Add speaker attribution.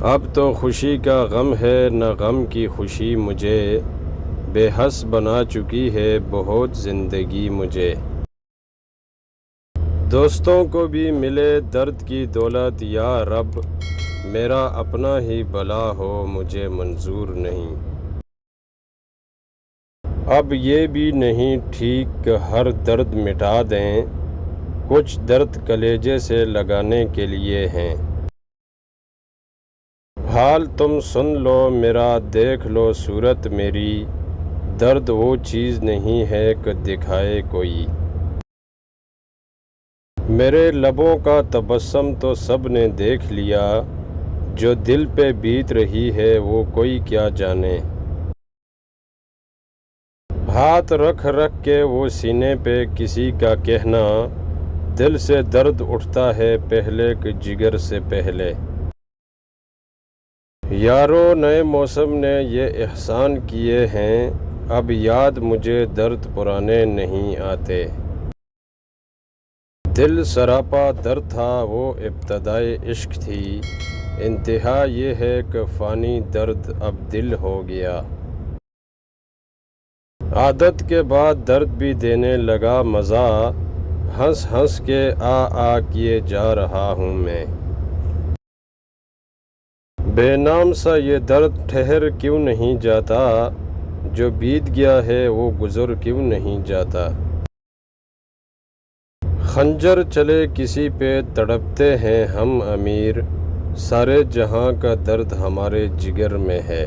Speaker 1: اب تو خوشی کا غم ہے نہ غم کی خوشی مجھے، بے حس بنا چکی ہے بہت زندگی مجھے۔ دوستوں کو بھی ملے درد کی دولت یا رب، میرا اپنا ہی بلا ہو مجھے منظور نہیں۔ اب یہ بھی نہیں ٹھیک کہ ہر درد مٹا دیں، کچھ درد کلیجے سے لگانے کے لیے ہیں۔ حال تم سن لو میرا، دیکھ لو صورت میری، درد وہ چیز نہیں ہے کہ دکھائے کوئی۔ میرے لبوں کا تبسم تو سب نے دیکھ لیا، جو دل پہ بیت رہی ہے وہ کوئی کیا جانے۔ ہاتھ رکھ رکھ کے وہ سینے پہ کسی کا کہنا، دل سے درد اٹھتا ہے پہلے کہ جگر سے پہلے۔ یارو نئے موسم نے یہ احسان کیے ہیں، اب یاد مجھے درد پرانے نہیں آتے۔ دل سراپا در تھا وہ ابتدائے عشق تھی، انتہا یہ ہے کہ فانی درد اب دل ہو گیا۔ عادت کے بعد درد بھی دینے لگا مزہ، ہنس ہنس کے آ کیے جا رہا ہوں میں۔ بے نام سا یہ درد ٹھہر کیوں نہیں جاتا، جو بیت گیا ہے وہ گزر کیوں نہیں جاتا۔ خنجر چلے کسی پہ تڑپتے ہیں ہم امیر، سارے جہاں کا درد ہمارے جگر میں ہے۔